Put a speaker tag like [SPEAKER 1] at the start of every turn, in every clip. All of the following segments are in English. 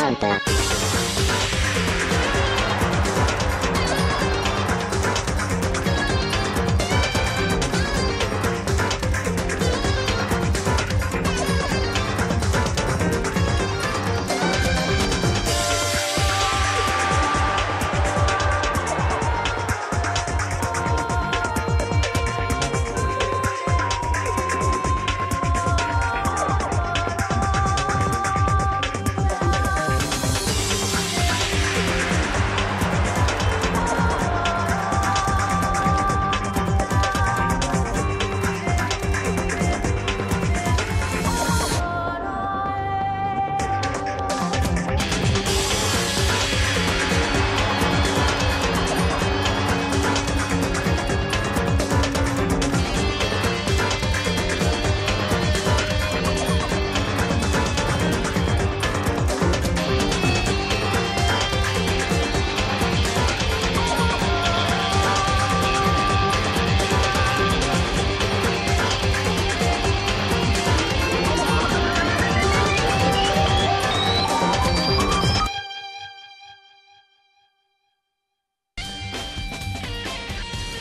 [SPEAKER 1] Danganronpa.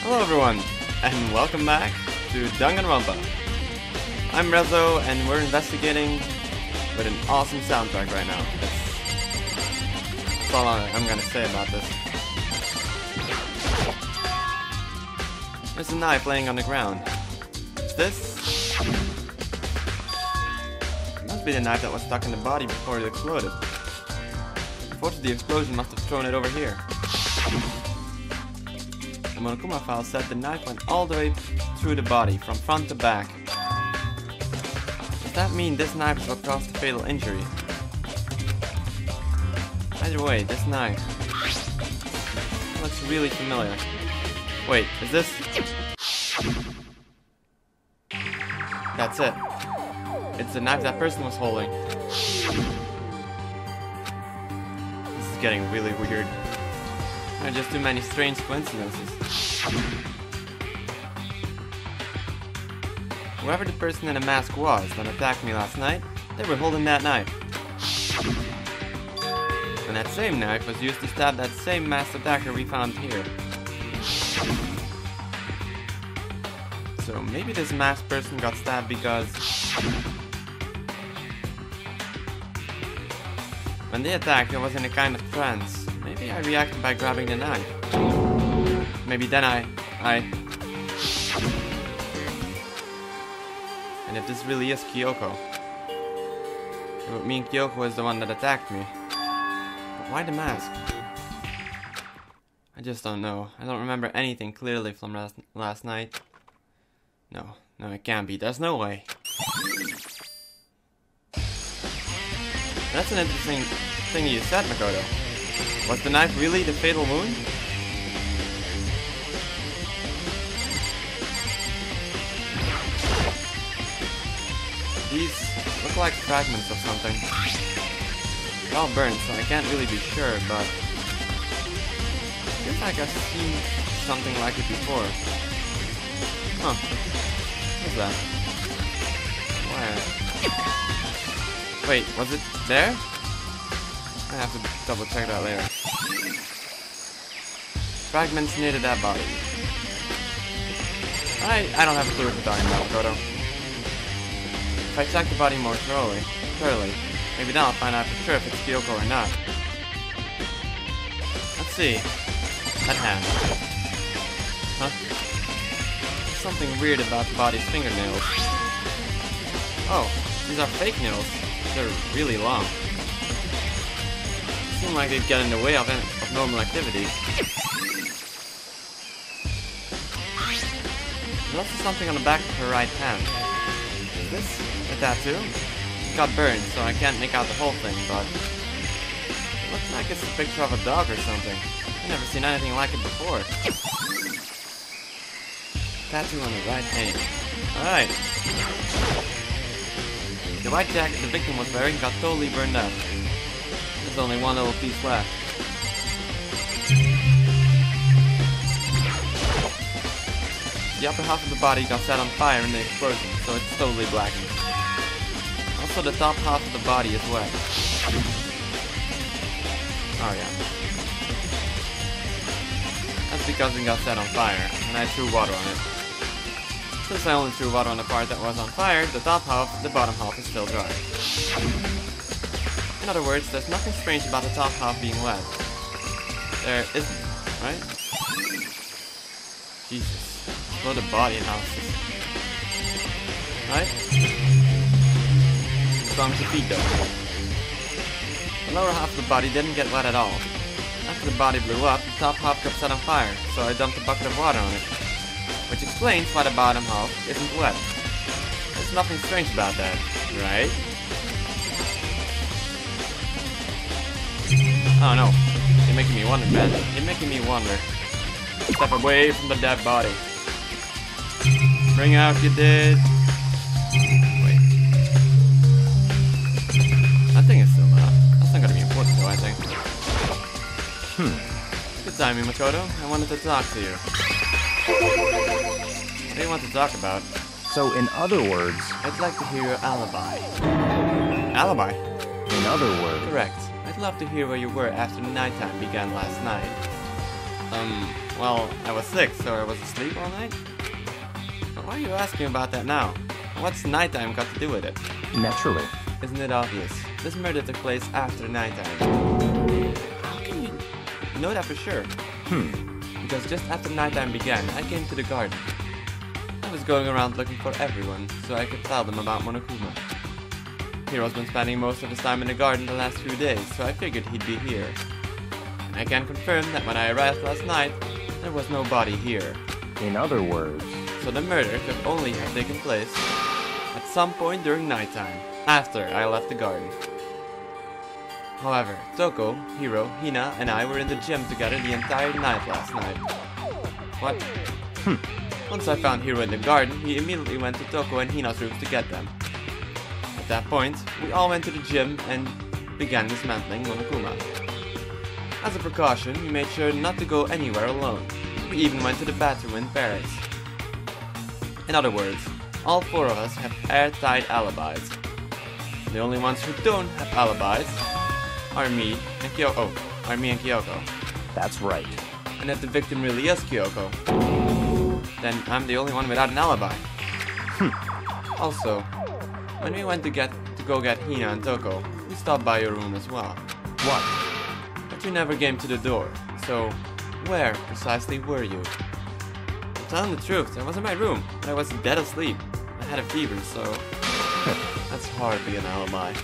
[SPEAKER 2] Hello everyone, and welcome back to Danganronpa. I'm Rezzo, and we're investigating with an awesome soundtrack right now. That's all I'm gonna say about this. There's a knife laying on the ground. Is this? It must be the knife that was stuck in the body before it exploded. Unfortunately, the explosion must have thrown it over here. The Monokuma file said the knife went all the way through the body, from front to back. Does that mean this knife is what caused the fatal injury? Either way, this knife looks really familiar. Wait, is this? That's it. It's the knife that person was holding. This is getting really weird. There are just too many strange coincidences. Whoever the person in the mask was that attacked me last night, they were holding that knife. And that same knife was used to stab that same masked attacker we found here. So maybe this masked person got stabbed because when they attacked, I was in a kind of trance. Maybe I reacted by grabbing the knife. Maybe then And if this really is Kyoko, it would mean Kyoko was the one that attacked me. But why the mask? I just don't know. I don't remember anything clearly from last night. No, it can't be. There's no way. That's an interesting thing you said, Makoto. Was the knife really the fatal wound? These look like fragments of something. They're all burnt, so I can't really be sure, but I feel like I've seen something like it before. Huh. What's that? Where? Wait, was it there? I have to double check that later. Fragments near to that body. I don't have a clue what you're talking about, Makoto. If I check the body more thoroughly, maybe then I'll find out for sure if it's Kyoko or not. Let's see. That hand. Huh? There's something weird about the body's fingernails. Oh, these are fake nails. They're really long. They seem like they'd get in the way of normal activity. There's also something on the back of her right hand. Is this a tattoo? It got burned, so I can't make out the whole thing, but it looks like it's a picture of a dog or something. I've never seen anything like it before. Tattoo on the right hand. Alright. The white jacket the victim was wearing got totally burned up. There's only one little piece left. The upper half of the body got set on fire in the explosion, so it's totally blackened. Also, the top half of the body is wet. Oh yeah. That's because it got set on fire, and I threw water on it. Since I only threw water on the part that was on fire, the top half, the bottom half is still dry. In other words, there's nothing strange about the top half being wet. There isn't, right? Jesus. Explode the body analysis. Right? Strong to feed though. The lower half of the body didn't get wet at all. After the body blew up, the top half got set on fire, so I dumped a bucket of water on it. Which explains why the bottom half isn't wet. There's nothing strange about that, right? Oh no. You're making me wonder, man. You're making me wonder. Step away from the dead body. Bring out your dead. Wait. That thing is still up. That's not gonna be important though, I think. Good timing, Makoto. I wanted to talk to you. What do you want to talk about?
[SPEAKER 1] So, in other words...
[SPEAKER 2] I'd like to hear your alibi. Alibi?
[SPEAKER 1] In other words...
[SPEAKER 2] Correct. I'd love to hear where you were after nighttime began last night. Well, I was sick, so I was asleep all night? But why are you asking about that now? What's nighttime got to do with it?
[SPEAKER 1] Naturally.
[SPEAKER 2] Isn't it obvious? This murder took place after nighttime. How can you know that for sure? Because just after nighttime began, I came to the garden. I was going around looking for everyone, so I could tell them about Monokuma. Hiro's been spending most of his time in the garden the last few days, so I figured he'd be here. And I can confirm that when I arrived last night, there was no body here.
[SPEAKER 1] In other words...
[SPEAKER 2] So the murder could only have taken place at some point during nighttime, after I left the garden. However, Toko, Hiro, Hina, and I were in the gym together the entire night last night. What? Once I found Hiro in the garden, he immediately went to Toko and Hina's rooms to get them. At that point, we all went to the gym and began dismantling Monokuma. As a precaution, we made sure not to go anywhere alone. We even went to the bathroom in Paris. In other words, all four of us have airtight alibis. The only ones who don't have alibis are me and Kyoko.
[SPEAKER 1] That's right.
[SPEAKER 2] And if the victim really is Kyoko, then I'm the only one without an alibi. Also, when we went to go get Hina and Toko, we stopped by your room as well.
[SPEAKER 1] What?
[SPEAKER 2] But you never came to the door, so where precisely were you? I'm telling the truth, I was in my room, but I was dead asleep. I had a fever, so that's hardly an alibi.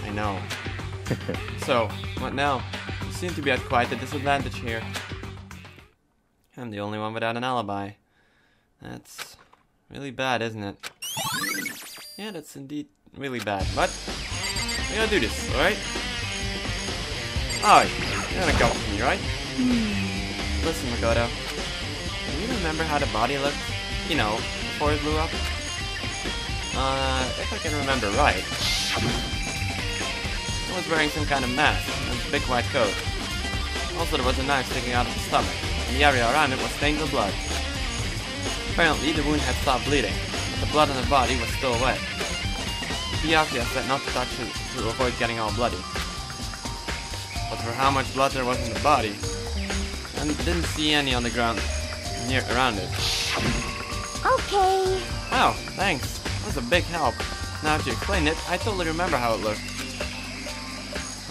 [SPEAKER 2] I know. So, what now? You seem to be at quite a disadvantage here. I'm the only one without an alibi. That's really bad, isn't it? Yeah, that's indeed really bad. But we gotta do this, alright? Oh, you're gonna come with me, right? Listen, Makoto. Do you remember how the body looked? You know, before it blew up? If I can remember right. It was wearing some kind of mask and a big white coat. Also, there was a knife sticking out of the stomach, and the area around it was stained with blood. Apparently, the wound had stopped bleeding, but the blood on the body was still wet. Byakuya said not to touch it to avoid getting all bloody. But for how much blood there was in the body, and didn't see any on the ground around it.
[SPEAKER 3] Okay.
[SPEAKER 2] Wow, thanks. That was a big help. Now that you explained it, I totally remember how it looked.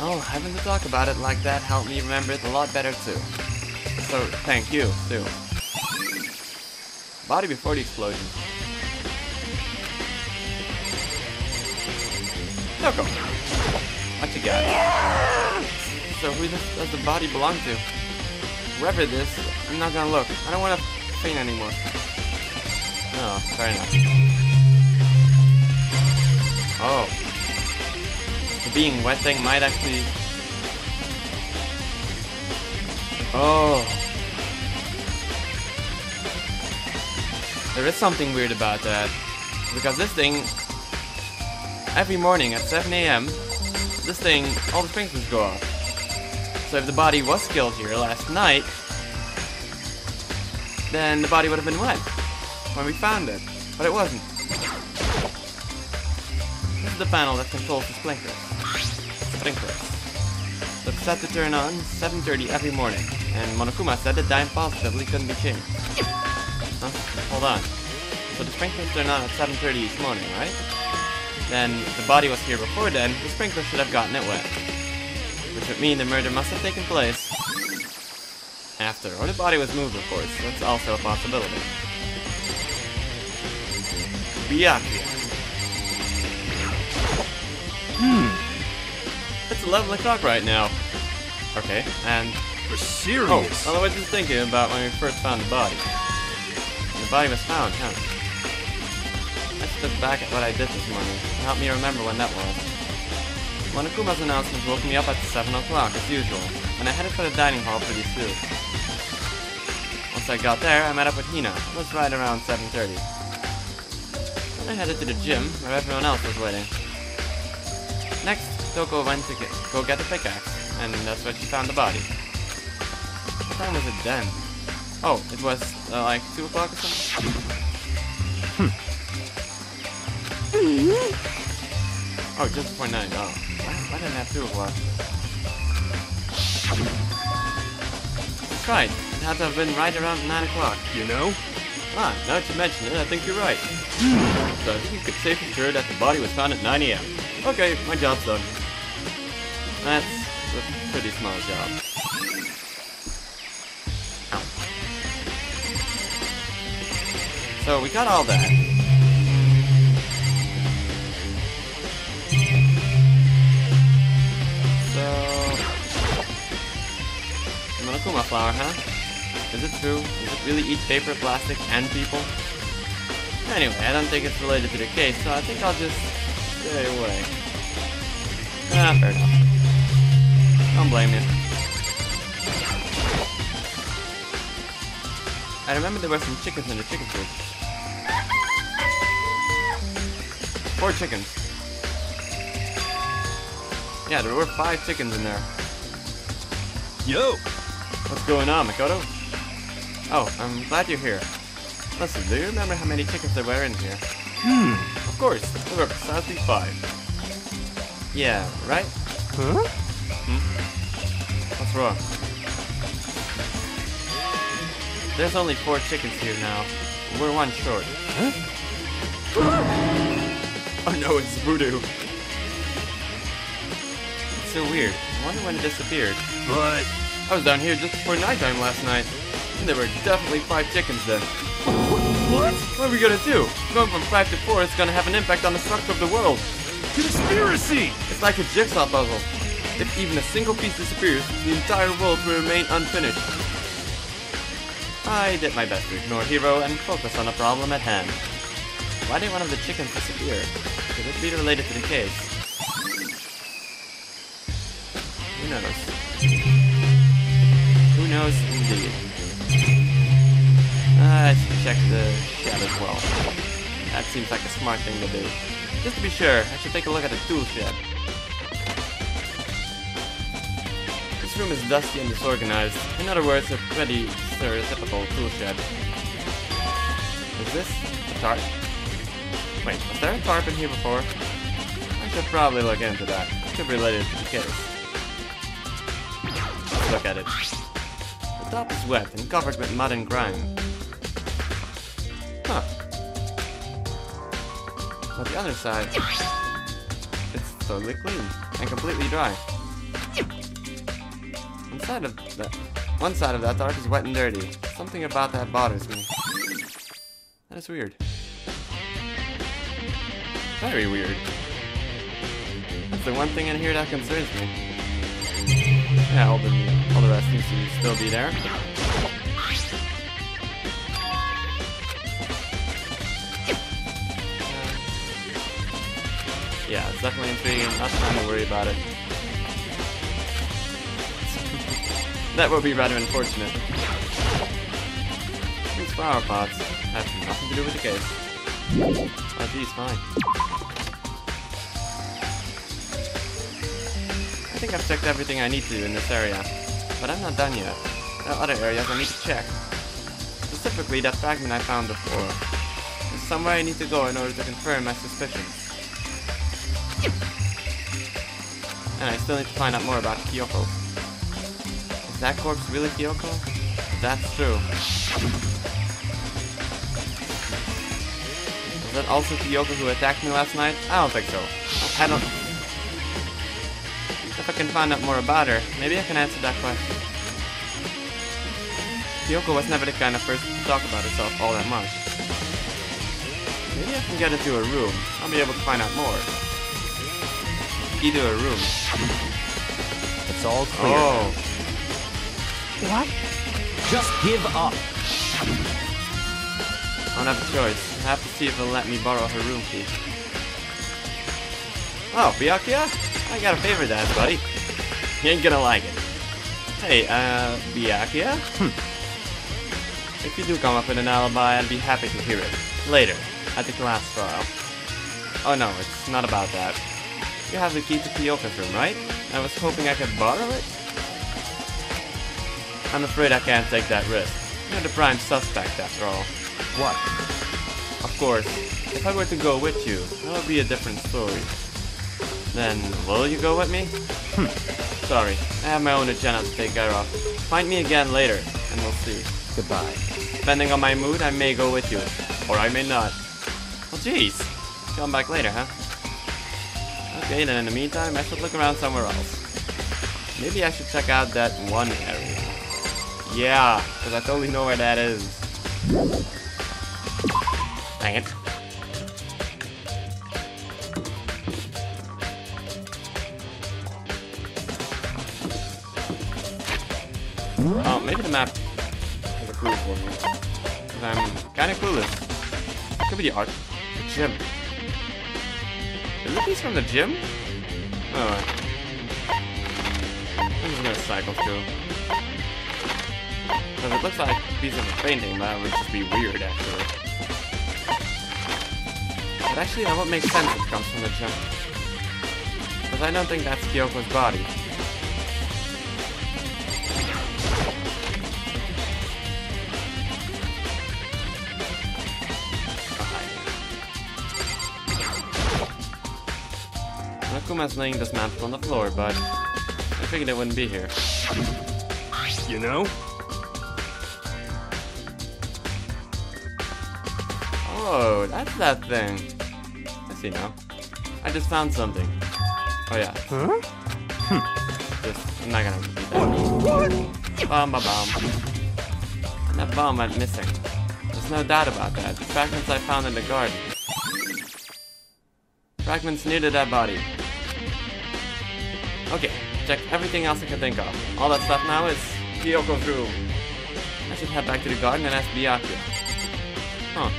[SPEAKER 2] Oh, having to talk about it like that helped me remember it a lot better too. So, thank you, too. Body before the explosion. Toko! What you got? So who does the body belong to? Whoever it is, I'm not gonna look. I don't want to faint anymore. Oh, fair enough. Oh. The being wet thing might actually... Oh. There is something weird about that. Because this thing... Every morning at 7 AM, this thing, all the sprinklers go off. So if the body was killed here last night, then the body would have been wet when we found it, but it wasn't. This is the panel that controls the sprinklers. The set to turn on 7:30 every morning, and Monokuma said the time positively couldn't be changed. Huh? Hold on. So the sprinklers turn on at 7:30 each morning, right? Then, if the body was here before then, the sprinkler should have gotten it wet. Which would mean the murder must have taken place after, or the body was moved, of course. That's also a possibility. Byakuya. It's 11 o'clock right now. Okay, and...
[SPEAKER 3] For serious?
[SPEAKER 2] Oh, I was just thinking about when we first found the body. The body was found, huh? Let's look back at what I did this morning. Help me remember when that was. Monokuma's announcement woke me up at 7 o'clock, as usual, and I headed for the dining hall pretty soon. Once I got there, I met up with Hina. It was right around 7:30. Then I headed to the gym, where everyone else was waiting. Next, Toko went to go get the pickaxe, and that's where she found the body. What time was it then? Oh, it was like 2 o'clock or something? Oh, just before 9. Oh, why didn't I have 2 o'clock? That's right, it had to have been right around 9 o'clock.
[SPEAKER 3] You know?
[SPEAKER 2] Ah, now that you mention it, I think you're right. So I think you could say for sure that the body was found at 9 AM. Okay, my job's done. That's a pretty small job. Ow. So we got all that. So... Monokuma flower, huh? Is it true? Does it really eat paper, plastic, and people? Anyway, I don't think it's related to the case, so I think I'll just stay away. Ah, fair enough. Don't blame you. I remember there were some chickens in the chicken coop. 4 chickens. Yeah, there were 5 chickens in there.
[SPEAKER 3] Yo!
[SPEAKER 2] What's going on, Makoto? Oh, I'm glad you're here. Listen, do you remember how many chickens there were in here? Of course, there were precisely 5. Yeah, right?
[SPEAKER 3] Huh?
[SPEAKER 2] What's wrong? There's only 4 chickens here now. We're 1 short.
[SPEAKER 3] Huh?
[SPEAKER 2] Oh no, it's voodoo. It's so weird. I wonder when it disappeared.
[SPEAKER 3] But...
[SPEAKER 2] I was down here just before nighttime last night. And there were definitely 5 chickens then.
[SPEAKER 3] What?
[SPEAKER 2] What are we gonna do? Going from 5 to 4 is gonna have an impact on the structure of the world.
[SPEAKER 3] Conspiracy!
[SPEAKER 2] It's like a jigsaw puzzle. If even a single piece disappears, the entire world will remain unfinished. I did my best to ignore Hero and focus on the problem at hand. Why did one of the chickens disappear? Could it be related to the case? Who knows? Who knows indeed. I should check the shed as well. That seems like a smart thing to do. Just to be sure, I should take a look at the tool shed. This room is dusty and disorganized. In other words, a pretty stereotypical tool shed. Is this a tarp? Wait, was there a tarp in here before? I should probably look into that. It could be related to the case. Let's look at it. The top is wet and covered with mud and grime. Huh. But the other side, it's totally clean and completely dry. One side of that tarp is wet and dirty. Something about that bothers me. That is weird. Very weird. That's the one thing in here that concerns me. Yeah, all the rest seems to still be there. Yeah, it's definitely intriguing. Not time to worry about it. That would be rather unfortunate. These flower pots have nothing to do with the case. Oh geez, fine. I think I've checked everything I need to in this area, but I'm not done yet. There are other areas I need to check. Specifically that fragment I found before. There's somewhere I need to go in order to confirm my suspicions. And I still need to find out more about Kyoko. Is that corpse really Kyoko? That's true. Was that also Kyoko who attacked me last night? I don't think so. I don't... If I can find out more about her, maybe I can answer that question. Kyoko was never the kind of person to talk about herself all that much. Maybe I can get into her room. I'll be able to find out more. Key to her room.
[SPEAKER 1] It's all clear.
[SPEAKER 2] Oh.
[SPEAKER 1] What? Just give up.
[SPEAKER 2] I don't have a choice. I have to see if it'll let me borrow her room key. Oh, Byakuya? I got a favor to ask, buddy. You ain't gonna like it. Hey, Byakuya? If you do come up with an alibi, I'd be happy to hear it. Later, at the class trial. Oh no, it's not about that. You have the key to Kyoko's room, right? I was hoping I could borrow it? I'm afraid I can't take that risk. You're the prime suspect, after all.
[SPEAKER 1] What?
[SPEAKER 2] Of course, if I were to go with you, that would be a different story. Then, will you go with me? Sorry, I have my own agenda to take care of. Find me again later, and we'll see.
[SPEAKER 1] Goodbye.
[SPEAKER 2] Depending on my mood, I may go with you. Or I may not. Well, jeez. Come back later, huh? Okay, then in the meantime, I should look around somewhere else. Maybe I should check out that one area. Yeah, because I totally know where that is. Dang it. Oh, maybe the map has a clue for me. Because I'm kind of clueless. Could be the art. The gym. Is it piece from the gym? Oh. I'm just gonna cycle through. Because it looks like a piece of a painting, but that would just be weird, actually. But actually, that would make sense if it comes from the gym. Because I don't think that's Kyoko's body. Nakuma's laying dismantled on the floor, but I figured it wouldn't be here.
[SPEAKER 3] You know?
[SPEAKER 2] Oh, that's that thing. I see now. I just found something. Oh yeah.
[SPEAKER 3] Huh?
[SPEAKER 2] I'm not gonna repeat that.
[SPEAKER 3] What?
[SPEAKER 2] Bomb, ba bomb. That bomb went missing. There's no doubt about that. The fragments I found in the garden. Fragments near to that body. Okay, check everything else I can think of. All that stuff now is Kyoko's room. I should head back to the garden and ask Byakuya. Huh.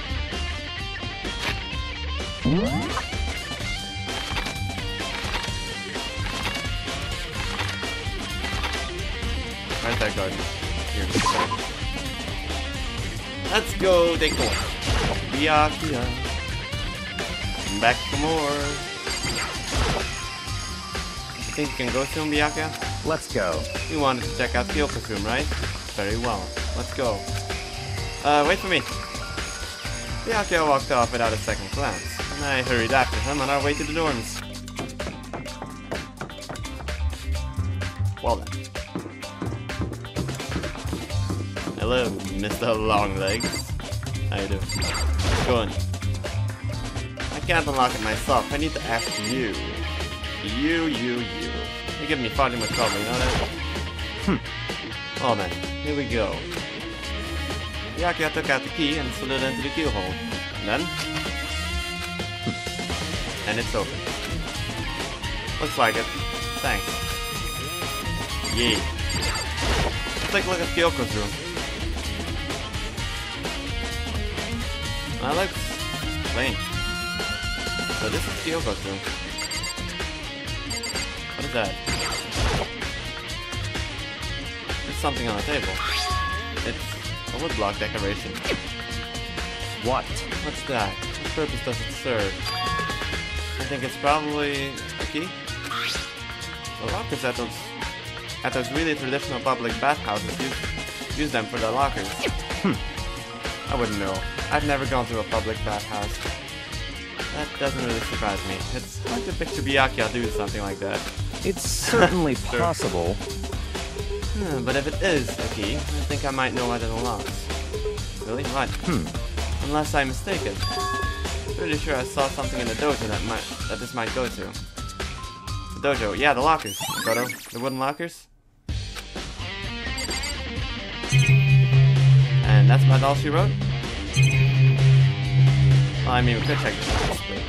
[SPEAKER 2] Where's that garden? Here. Let's go take a walk. Byakuya. Back for more. You think you can go soon, Byakuya?
[SPEAKER 1] Let's go.
[SPEAKER 2] You wanted to check out Kyoko's room, right? Very well. Let's go. Wait for me. Byakuya walked off without a second glance, and I hurried after him on our way to the dorms. Well then. Hello, Mr. Longlegs. How you doing? Going. I can't unlock it myself. I need to ask you. You. You're giving me far too much trouble, you know that? Well then, here we go. Byakuya took out the key and slid it into the keyhole. And then... and it's open. Looks like it. Thanks. Yay. Let's take a look at Kyoko's room. That looks plain. So this is Kyoko's room. What is that? There's something on the table. It's a woodblock decoration.
[SPEAKER 1] What?
[SPEAKER 2] What's that? What purpose does it serve? I think it's probably a key. The lockers at those really traditional public bathhouses use them for their lockers. I wouldn't know. I've never gone to a public bathhouse. That doesn't really surprise me. It's hard to picture Byakuya doing something like that.
[SPEAKER 1] It's certainly possible.
[SPEAKER 2] But if it is a key, I think I might know what it unlocks. Really? What? Unless I'm mistaken. Pretty sure I saw something in the dojo that this might go to. The dojo, yeah, the lockers. Goto, the wooden lockers. And that's about all she wrote? Well, I mean, we could check the house, but...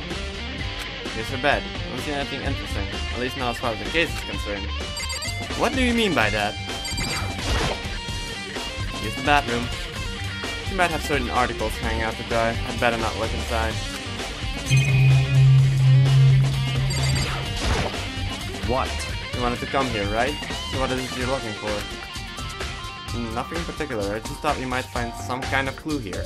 [SPEAKER 2] Here's her bed. I don't see anything interesting. At least not as far as the case is concerned. What do you mean by that? Here's the bathroom. She might have certain articles hanging out to dry. I'd better not look inside.
[SPEAKER 1] What?
[SPEAKER 2] You wanted to come here, right? So what is it you're looking for? Nothing in particular. I just thought we might find some kind of clue here.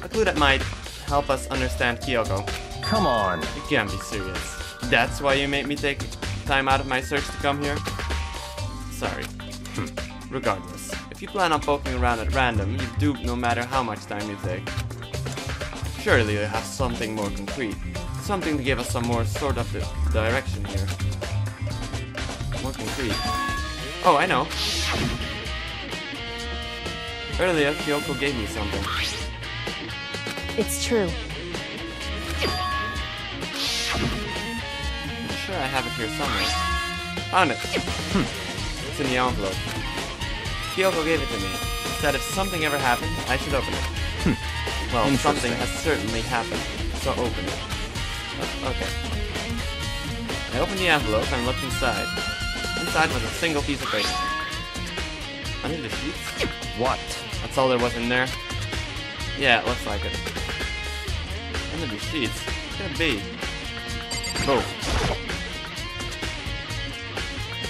[SPEAKER 2] A clue that might help us understand Kyoko.
[SPEAKER 1] Come on.
[SPEAKER 2] You can't be serious. That's why you made me take time out of my search to come here? Sorry. Regardless, if you plan on poking around at random, you're duped no matter how much time you take. Surely you have something more concrete. Something to give us some more sort of direction here. More concrete. Oh, I know. Earlier, Kyoko gave me something.
[SPEAKER 4] It's true.
[SPEAKER 2] I'm sure I have it here somewhere. Found it. It's in the envelope. Kyoko gave it to me. Said if something ever happened, I should open it. Well, something has certainly happened, so open it. Okay. I opened the envelope and looked inside. Inside was a single piece of paper. Under the sheets?
[SPEAKER 1] What?
[SPEAKER 2] That's all there was in there? Yeah, it looks like it. Under the sheets? What could it be? Oh.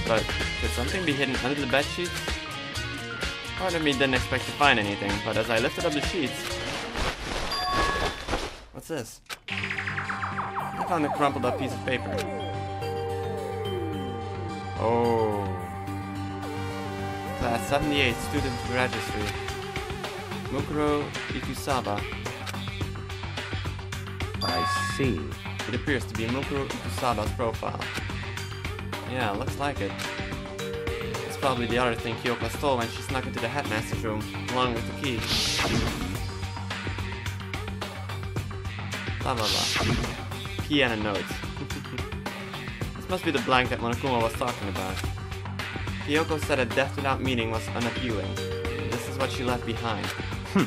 [SPEAKER 2] But could something be hidden under the bed sheets? Part of me didn't expect to find anything, but as I lifted up the sheets... What's this? I found a crumpled up piece of paper. Oh. Class 78 Student Registry. Mukuro Ikusaba.
[SPEAKER 1] I see.
[SPEAKER 2] It appears to be Mukuro Ikusaba's profile. Yeah, looks like it. It's probably the other thing Kyoko stole when she snuck into the headmaster's room, along with the key. Blah blah blah. Piano notes. This must be the blank that Monokuma was talking about. Kyoko said a death without meaning was unappealing. This is what she left behind. I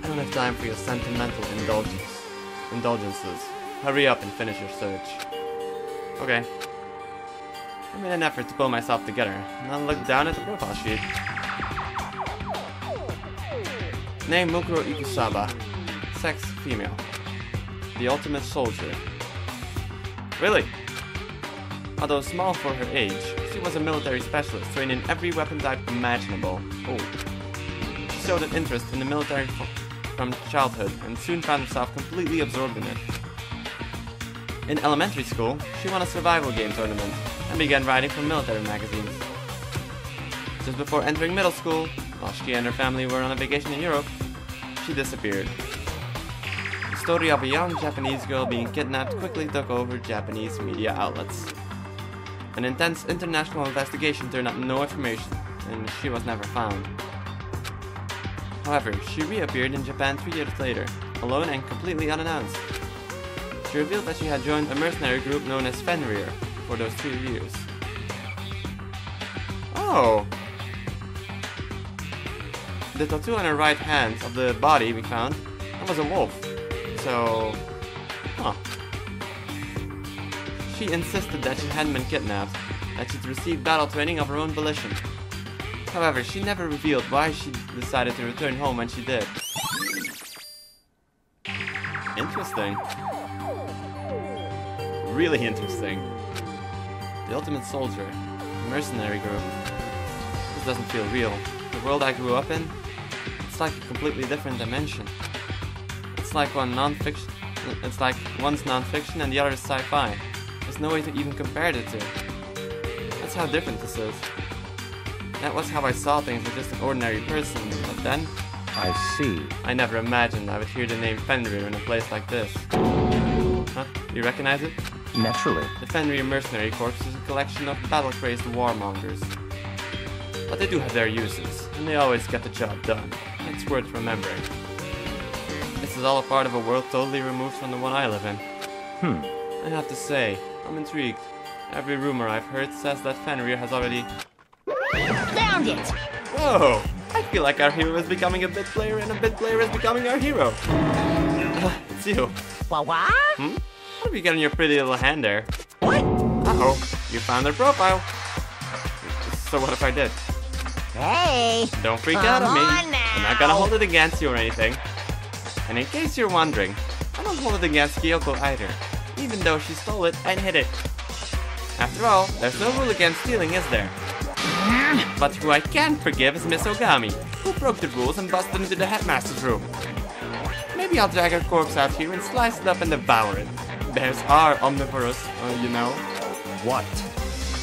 [SPEAKER 2] don't have time for your sentimental indulgences. Hurry up and finish your search. Okay. I made an effort to pull myself together, and I looked down at the profile sheet. Name Mukuro Ikusaba. Sex female. The ultimate soldier. Really? Although small for her age, she was a military specialist trained in every weapon type imaginable. Oh. She showed an interest in the military from childhood and soon found herself completely absorbed in it. In elementary school, she won a survival game tournament and began writing for military magazines. Just before entering middle school, while she and her family were on a vacation in Europe, she disappeared. The story of a young Japanese girl being kidnapped quickly took over Japanese media outlets. An intense international investigation turned up no information, and she was never found. However, she reappeared in Japan 3 years later, alone and completely unannounced. She revealed that she had joined a mercenary group known as Fenrir for those 2 years. Oh! The tattoo on her right hand of the body we found, that was a wolf. So... huh. She insisted that she hadn't been kidnapped, that she'd received battle training of her own volition. However, she never revealed why she decided to return home when she did. Interesting. Really interesting. The ultimate soldier, a mercenary group. This doesn't feel real. The world I grew up in, it's like a completely different dimension. It's like one's non-fiction and the other is sci-fi. There's no way to even compare the two. That's how different this is. That was how I saw things as just an ordinary person, but then...
[SPEAKER 1] I see.
[SPEAKER 2] I never imagined I would hear the name Fenrir in a place like this. Huh? You recognize it?
[SPEAKER 1] Naturally.
[SPEAKER 2] The Fenrir Mercenary Corps is a collection of battle-crazed warmongers. but they do have their uses, and they always get the job done. It's worth remembering. This is all a part of a world totally removed from the one I live in. I have to say, I'm intrigued. Every rumor I've heard says that Fenrir has already...
[SPEAKER 5] Found it!
[SPEAKER 2] Whoa! I feel like our hero is becoming a bid player and a bid player is becoming our hero. It's you.
[SPEAKER 5] What?
[SPEAKER 2] What have you got in your pretty little hand there?
[SPEAKER 5] What?
[SPEAKER 2] Uh-oh, you found their profile. So what if I did?
[SPEAKER 5] Hey!
[SPEAKER 2] Don't freak out on me.
[SPEAKER 5] on now.
[SPEAKER 2] I'm not gonna hold it against you or anything. And in case you're wondering, I don't hold it against Kyoko either, even though she stole it and hid it. After all, there's no rule against stealing, is there? But who I can forgive is Miss Ogami, who broke the rules and busted into the headmaster's room. Maybe I'll drag her corpse out here and slice it up and devour it. Bears are omnivorous, you know.
[SPEAKER 1] What?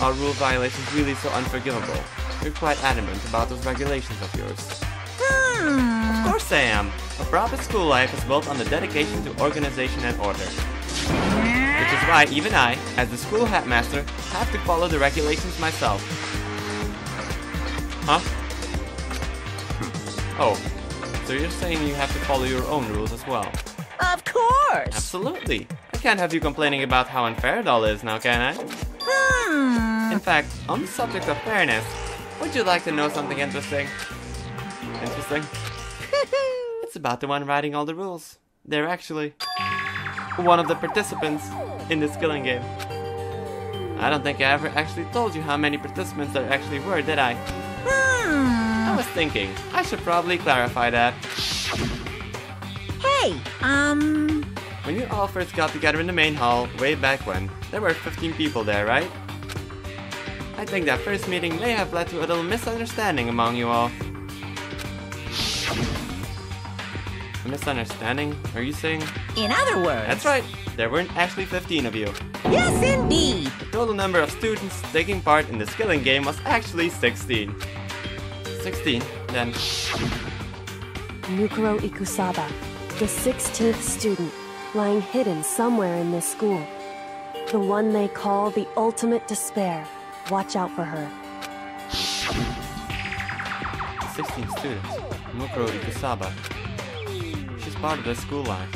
[SPEAKER 2] Are rule violations really so unforgivable? You're quite adamant about those regulations of yours. Of course I am. A proper school life is built on the dedication to organization and order. Which is why even I, as the school headmaster, have to follow the regulations myself. Huh? Oh, so you're saying you have to follow your own rules as well?
[SPEAKER 5] Of course!
[SPEAKER 2] Absolutely. I can't have you complaining about how unfair it all is now, can I? In fact, on the subject of fairness, would you like to know something interesting? Interesting? It's about the one writing all the rules. They're actually one of the participants in this killing game. I don't think I ever actually told you how many participants there actually were, did I? I was thinking, I should probably clarify that.
[SPEAKER 5] Hey,
[SPEAKER 2] When you all first got together in the main hall, way back when, there were 15 people there, right? I think that first meeting may have led to a little misunderstanding among you all. A misunderstanding? Are you saying?
[SPEAKER 5] in other words...
[SPEAKER 2] That's right, there weren't actually 15 of you.
[SPEAKER 5] Yes, indeed!
[SPEAKER 2] The total number of students taking part in this killing game was actually 16. 16, then...
[SPEAKER 4] Mukuro Ikusaba, the 16th student, lying hidden somewhere in this school. The one they call the ultimate despair. Watch out for her.
[SPEAKER 2] 16 students. Mukuro Ikusaba. She's part of the school life.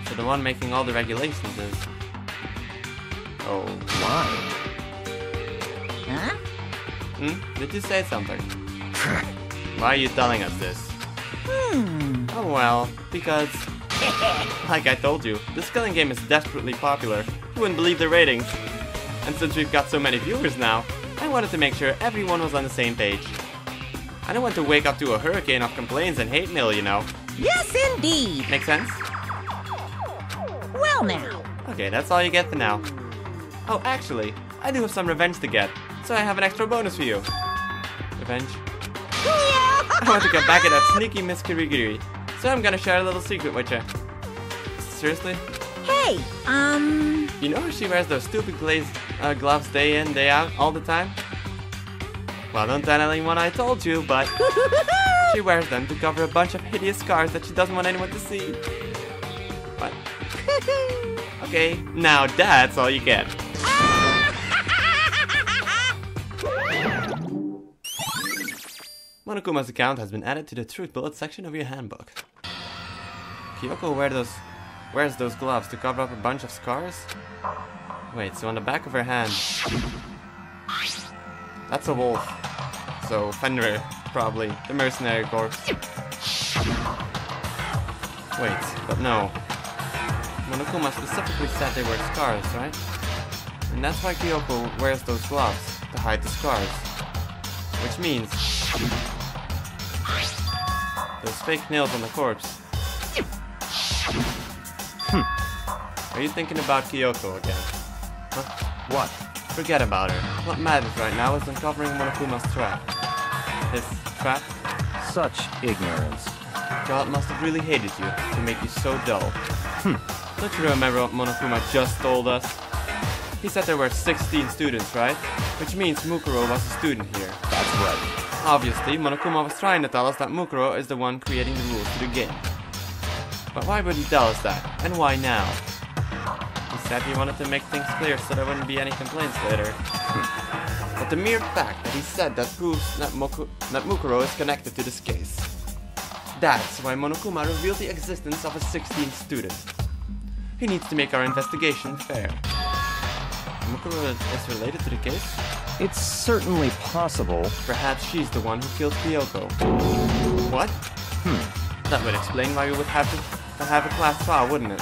[SPEAKER 2] So the one making all the regulations is... Oh,
[SPEAKER 1] Why?
[SPEAKER 5] Huh?
[SPEAKER 2] Did you say something? Why are you telling us this? Oh well, because... like I told you, this killing game is desperately popular. You wouldn't believe the ratings. And since we've got so many viewers now, I wanted to make sure everyone was on the same page. I don't want to wake up to a hurricane of complaints and hate mail, you know.
[SPEAKER 5] Yes, indeed!
[SPEAKER 2] Make sense?
[SPEAKER 5] Well now.
[SPEAKER 2] Okay, that's all you get for now. Oh, actually, I do have some revenge to get, so I have an extra bonus for you. Revenge? I want to get back at that sneaky Miss Kirigiri, so I'm gonna share a little secret with you. Seriously?
[SPEAKER 5] Hey,
[SPEAKER 2] You know how she wears those stupid glazed gloves day in, day out, all the time? Well, don't tell anyone I told you, but she wears them to cover a bunch of hideous scars that she doesn't want anyone to see. What? Okay, now that's all you get. Monokuma's account has been added to the Truth Bullet section of your handbook. Kyoko wears those gloves to cover up a bunch of scars? Wait, so on the back of her hand... That's a wolf. So, Fenrir, probably. The mercenary corpse. Wait, but no. Monokuma specifically said they were scars, right? And that's why Kyoko wears those gloves, to hide the scars. Which means... those fake nails on the corpse. Are you thinking about Kyoko again? Huh?
[SPEAKER 1] What?
[SPEAKER 2] Forget about her. What matters right now is uncovering Monokuma's trap. His trap?
[SPEAKER 1] Such ignorance.
[SPEAKER 2] God must have really hated you to make you so dull. Don't you remember what Monokuma just told us? He said there were 16 students, right? Which means Mukuro was a student here.
[SPEAKER 1] That's right.
[SPEAKER 2] Obviously, Monokuma was trying to tell us that Mukuro is the one creating the rules to the game. But why would he tell us that? And why now? He said he wanted to make things clear so there wouldn't be any complaints later. But but the mere fact that he said that proves that Mukuro is connected to this case. That's why Monokuma revealed the existence of a 16th student. He needs to make our investigation fair. Mukuro is related to the case?
[SPEAKER 1] It's certainly possible.
[SPEAKER 2] Perhaps she's the one who killed Kyoko. What? That would explain why we would have to have a class trial, wouldn't it?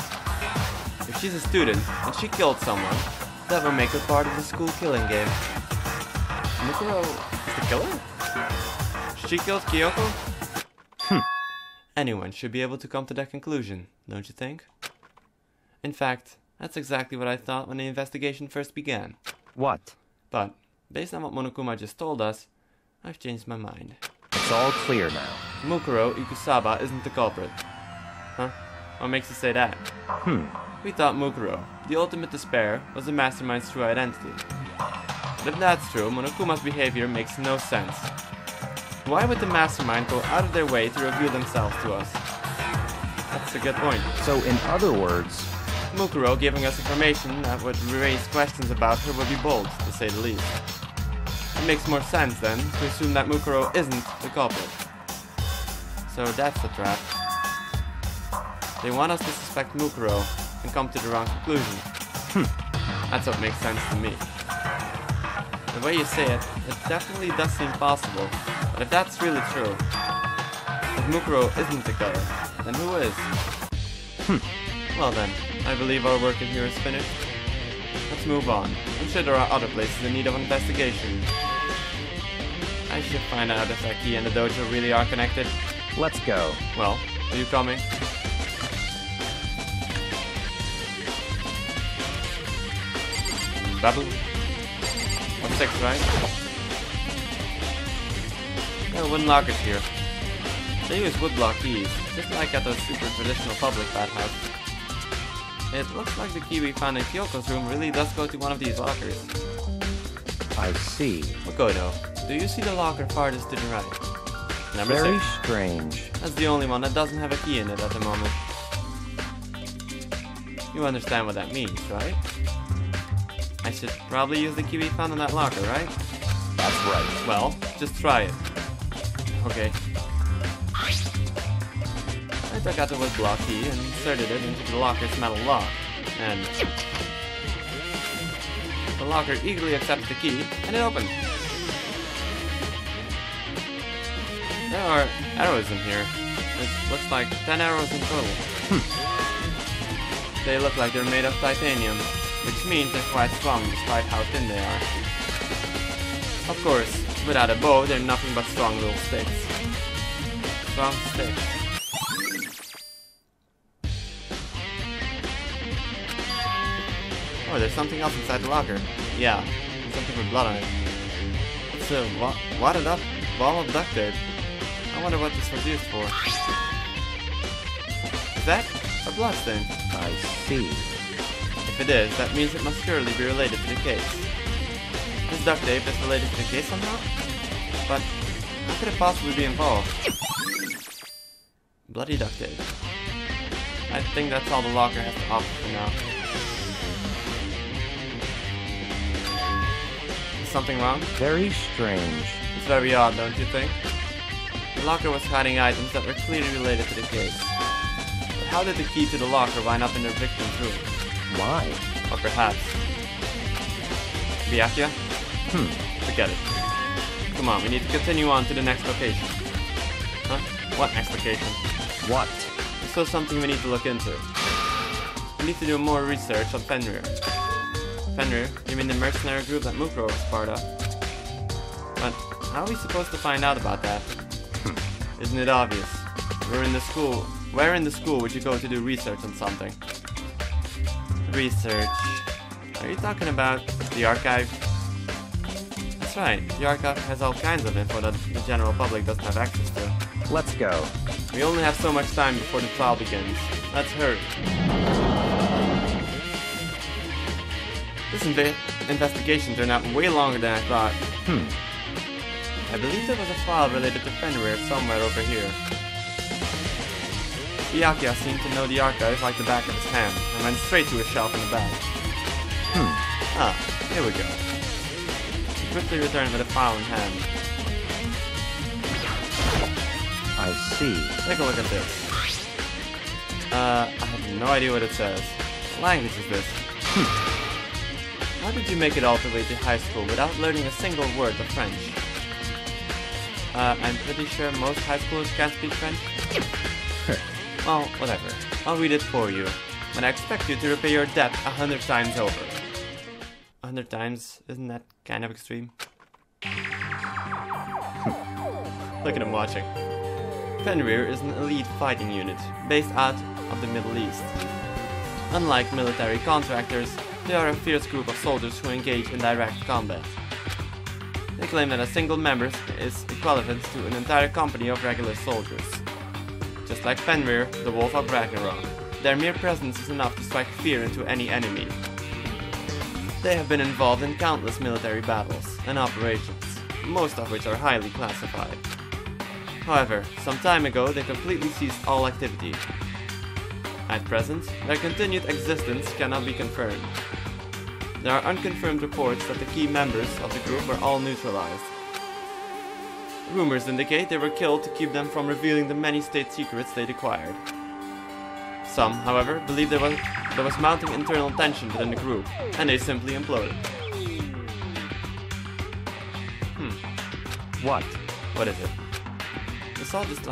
[SPEAKER 2] If she's a student and she killed someone, that would make her part of the school killing game. Mukuro is the killer? She killed Kyoko? Anyone should be able to come to that conclusion, don't you think? In fact, that's exactly what I thought when the investigation first began.
[SPEAKER 1] What?
[SPEAKER 2] But, based on what Monokuma just told us, I've changed my mind.
[SPEAKER 1] It's all clear now.
[SPEAKER 2] Mukuro Ikusaba isn't the culprit. Huh? What makes you say that? We thought Mukuro, the ultimate despair, was the mastermind's true identity. But if that's true, Monokuma's behavior makes no sense. Why would the mastermind go out of their way to reveal themselves to us? That's a good point.
[SPEAKER 1] So in other words,
[SPEAKER 2] Mukuro giving us information that would raise questions about her would be bold, to say the least. It makes more sense, then, to assume that Mukuro isn't the culprit. So that's the trap. They want us to suspect Mukuro and come to the wrong conclusion. That's what makes sense to me. The way you say it, it definitely does seem possible. But if that's really true, if Mukuro isn't the killer, then who is? Well then, I believe our work in here is finished. Let's move on. I'm sure there are other places in need of investigation. I should find out if that key and the dojo really are connected.
[SPEAKER 1] let's go.
[SPEAKER 2] Well, are you coming? Babu? What's 6, right? There are wooden lockers here. They use woodblock keys, just like at the super traditional public bathhouse. It looks like the key we found in Kyoko's room really does go to one of these lockers.
[SPEAKER 1] I see.
[SPEAKER 2] Makoto, do you see the locker farthest to the right? Number
[SPEAKER 1] Very
[SPEAKER 2] 6.
[SPEAKER 1] strange.
[SPEAKER 2] That's the only one that doesn't have a key in it at the moment. You understand what that means, right? I should probably use the key we found in that locker, right?
[SPEAKER 1] That's right.
[SPEAKER 2] Well, just try it. Okay. I took out the woodblock key and inserted it into the locker's metal lock. And the locker eagerly accepted the key, and it opened. There are arrows in here. It looks like 10 arrows in total. They look like they're made of titanium, which means they're quite strong despite how thin they are. Of course, without a bow, they're nothing but strong little sticks. Strong sticks. Oh, there's something else inside the locker. Yeah, something with blood on it. It's a wadded up ball of duct tape. I wonder what this was used for. Is that a blood stain?
[SPEAKER 1] I see.
[SPEAKER 2] If it is, that means it must surely be related to the case. This duct tape is related to the case somehow? But how could it possibly be involved? Bloody duct tape. I think that's all the locker has to offer for now. Is something wrong?
[SPEAKER 1] Very strange.
[SPEAKER 2] It's very odd, don't you think? The locker was hiding items that were clearly related to the case. But how did the key to the locker wind up in their victim's room?
[SPEAKER 1] Why?
[SPEAKER 2] Or perhaps... Byakuya? Forget it. Come on, we need to continue on to the next location. Huh? What next location?
[SPEAKER 1] What?
[SPEAKER 2] There's still something we need to look into. We need to do more research on Fenrir. Fenrir? You mean the mercenary group that Mukuro was part of? But how are we supposed to find out about that? Isn't it obvious? Where in the school would you go to do research on something? Research. Are you talking about the archive? That's right, the archive has all kinds of info that the general public doesn't have access to.
[SPEAKER 1] Let's go.
[SPEAKER 2] We only have so much time before the trial begins. Let's hurry. This investigation turned out way longer than I thought. I believe there was a file related to Fenrir somewhere over here. Byakuya seemed to know the archive like the back of his hand, and went straight to a shelf in the back. Ah, here we go. quickly return with a file in hand.
[SPEAKER 1] I see.
[SPEAKER 2] Take a look at this. I have no idea what it says. What language is this? How did you make it all the way to high school without learning a single word of French? I'm pretty sure most high schoolers can't speak French. Well, whatever. I'll read it for you. But I expect you to repay your debt 100 times over. 100 times? Isn't that kind of extreme? Look at him watching. Fenrir is an elite fighting unit, based out of the Middle East. Unlike military contractors, they are a fierce group of soldiers who engage in direct combat. They claim that a single member is equivalent to an entire company of regular soldiers. Just like Fenrir, the Wolf of Ragnarok, their mere presence is enough to strike fear into any enemy. They have been involved in countless military battles and operations, most of which are highly classified. However, some time ago they completely ceased all activity. At present, their continued existence cannot be confirmed. There are unconfirmed reports that the key members of the group were all neutralized. Rumors indicate they were killed to keep them from revealing the many state secrets they'd acquired. Some, however, believe there was mounting internal tension within the group, and they simply imploded.
[SPEAKER 1] What?
[SPEAKER 2] What is it? This all just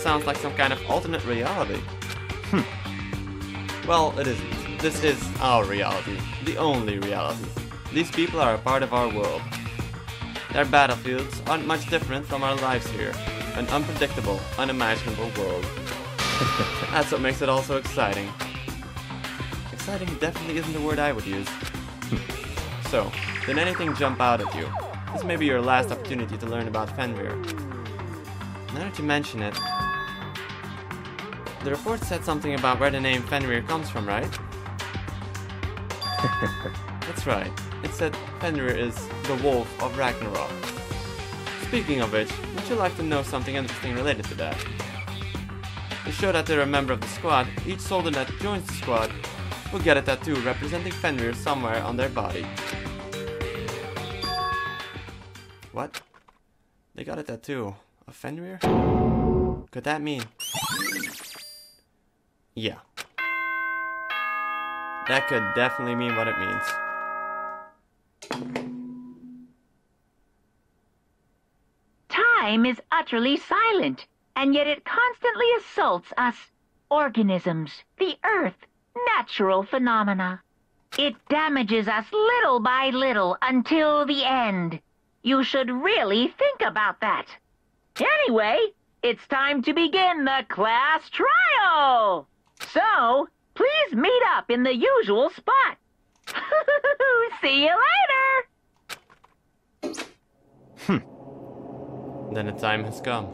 [SPEAKER 2] sounds like some kind of alternate reality. Well, it isn't. This is our reality. The only reality. These people are a part of our world. Their battlefields aren't much different from our lives here. An unpredictable, unimaginable world. That's what makes it all so exciting. Exciting definitely isn't the word I would use. So, did anything jump out at you? This may be your last opportunity to learn about Fenrir. Now that you mention it, the report said something about where the name Fenrir comes from, right? That's right. It said Fenrir is the Wolf of Ragnarok. Speaking of which, would you like to know something interesting related to that? To show that they're a member of the squad, each soldier that joins the squad will get a tattoo representing Fenrir somewhere on their body. What? They got a tattoo of Fenrir? Could that mean? Yeah. That could definitely mean what it means.
[SPEAKER 6] Time is utterly silent, and yet it constantly assaults us, organisms, the earth, natural phenomena. It damages us little by little until the end. You should really think about that. Anyway, it's time to begin the class trial. So, please meet up in the usual spot. See you later.
[SPEAKER 2] Then the time has come.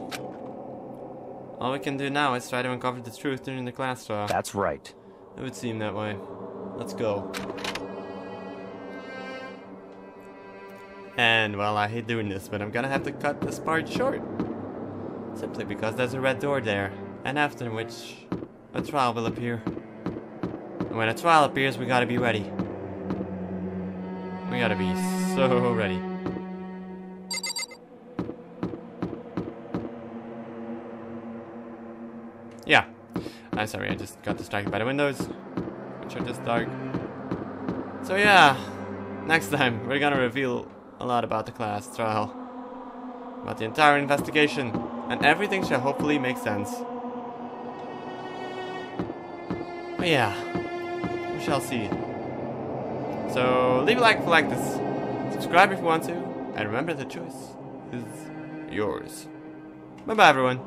[SPEAKER 2] All we can do now is try to uncover the truth during the class trial.
[SPEAKER 1] That's right.
[SPEAKER 2] It would seem that way. Let's go. And, well, I hate doing this, but I'm gonna have to cut this part short. Simply because there's a red door there, and after which a trial will appear. And when a trial appears, we gotta be ready. We gotta be so ready. Yeah. I'm sorry, I just got distracted by the windows, which are just dark. So yeah, next time we're gonna reveal a lot about the class trial, about the entire investigation, and everything shall hopefully make sense. But yeah, we shall see. So leave a like if you like this, subscribe if you want to, and remember the choice is yours. Bye bye everyone.